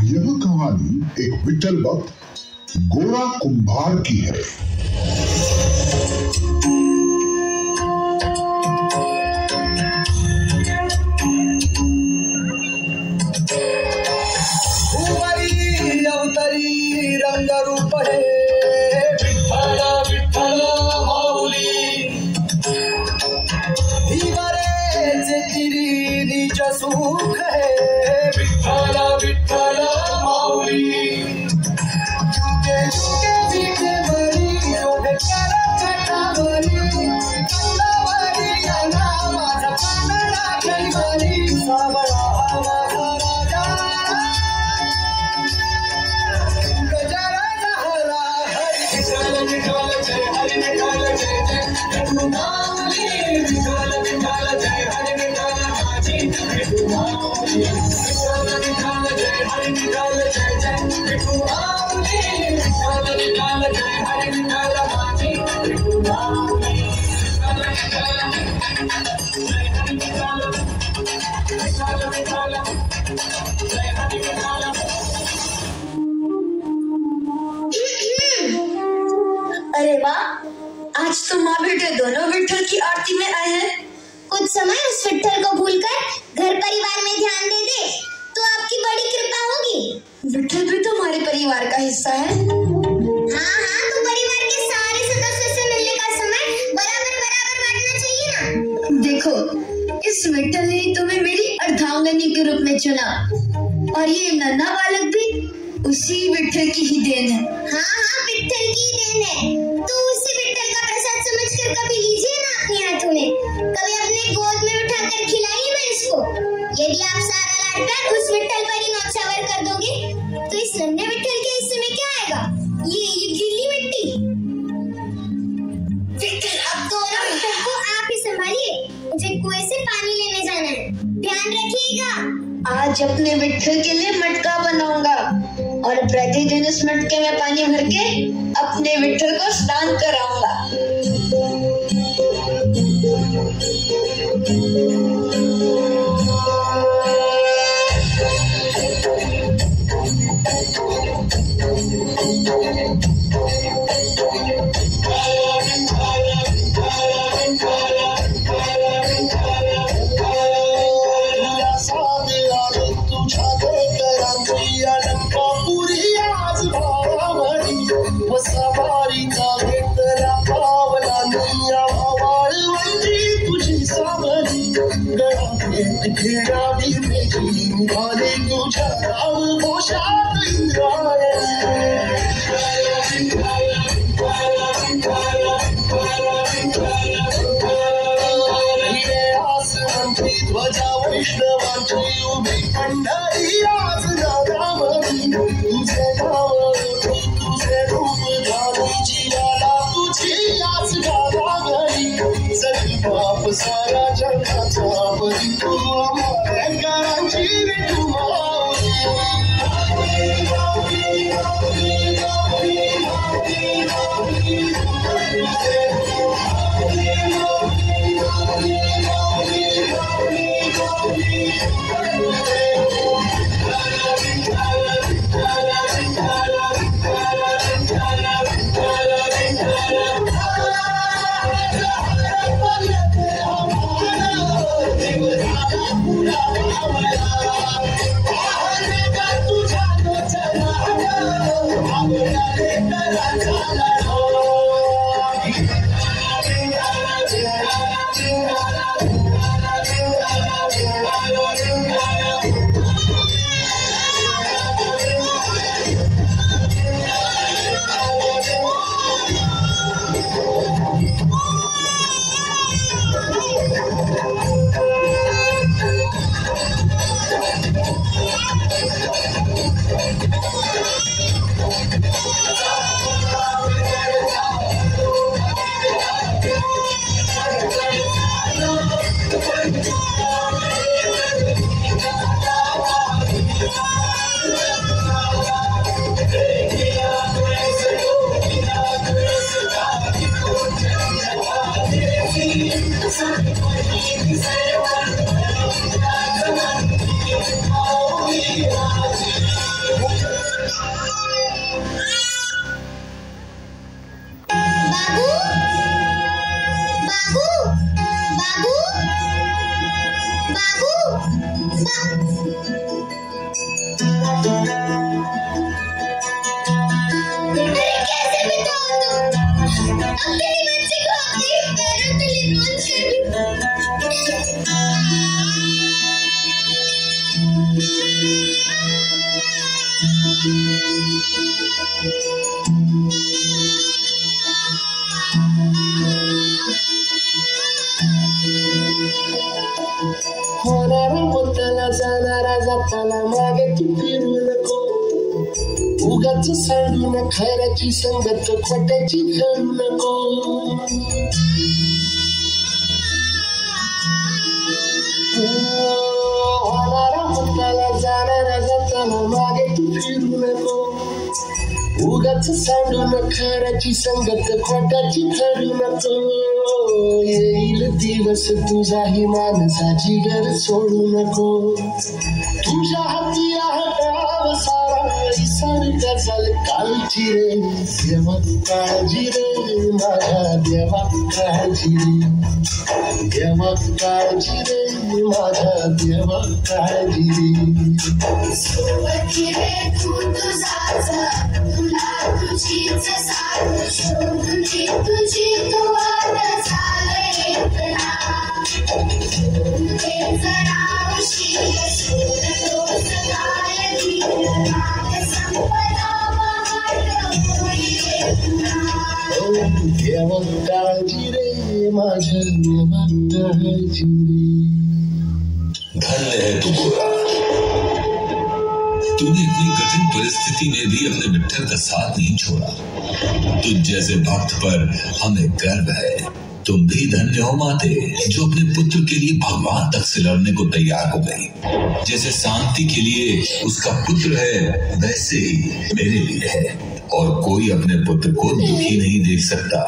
यह कहानी एक विठ्ठल भक्त गोरा कुंभार की है। अवतरी रंग रूप है विठ्ठल विठ्ठल माऊली धीवरेचे तिरी निज सुख है विठ्ठल विठ्ठल माऊली जुगे जुगे विठे बरी शोभे कर छटावली कौलावली यांना माझा कानडा कैवारी सावळा माझा राजा अरे वाह, आज तो माँ बेटे दोनों विठ्ठल की आरती में आए हैं। कुछ समय उस विठ्ठल को भूलकर घर परिवार में ध्यान दे दे तो आपकी बड़ी कृपा होगी। विठ्ठल भी तो हमारे परिवार का हिस्सा है। हाँ, तो परिवार के सारे सदस्यों से मिलने का समय बराबर बराबर बांटना चाहिए ना। देखो, इस विठ्ठल ने तुम्हें मेरी अर्धांगिनी के रूप में चुना और ये नन्हा बालक भी उसी विठ्ठल की ही देन है। हाँ, विठ्ठल की देन है। तो उसी विठ्ठल का प्रसाद समझकर कभी लीजिए ना अपने हाथों में, कभी अपने गोद में उठाकर खिलाइए ना इसको। यदि आप सारा लाड प्यार उस विठ्ठल पर ही न्यौछावर कर दोगे तो इस नन्हे विठ्ठल के हिस्से में क्या आएगा? ये गीली मिट्टी। विठ्ठल, अब दोनों विठ्ठल को आप ही संभालिए। मुझे कुएं से पानी लेने जाना है, ध्यान रखिएगा। आज अपने विठ्ठल के लिए मटका बनाऊंगा और प्रतिदिन उस मटके में पानी भर के अपने विठ्ठल को स्नान कराऊंगा। वैष्णवांची उभी पंढरी आज दादामधी तुझे नाव तुझे रूप झाली जीवाला तुझी आज गावाघरी जरी बाप सारा जगाचा बरी तू आम्हाला घरांची विठू अरे कैसे बिताओ तुम? अकेले बच्चे को अपने पैरों तले रोल कर होणारा मुद्दाला जाणारा जाताना मागे तू फिरू नको उगाच सांडून खऱ्याची संगत खोट्याची करू नको होणारा मुद्दाला जाणारा जाताना मागे तू फिरू नको उगाच सांडून खऱ्याची संगत खोट्याची करू नको येईल दिवस तुझाही माणसाची घर सोडू नको तुझ्या हाती हाताव सारा सारखा चाल कालची रे देवा काळजी रे माझ्या देवा काळजी रे देवा काळजी रे माझ्या देवा काळजी रे सोबती रे तू तुझाच तुला तुझीच साथ शोधून तुझी तू आता चालत ना ते जरा उशीर सूर तोच काळ दिला संपदा पहाट होईल ना देवा काळजी रे माझ्या देवा काळजी रे धन्य है तू गोरा, तूने इतनी कठिन परिस्थिति में भी अपने विट्ठल का साथ नहीं छोड़ा। तुझ जैसे भक्त पर हमें गर्व है। तुम भी धन्य हो माते जो अपने पुत्र के लिए भगवान तक से लड़ने को तैयार हो गई। जैसे शांति के लिए उसका पुत्र है वैसे ही मेरे लिए है और कोई अपने पुत्र को दुखी नहीं देख सकता।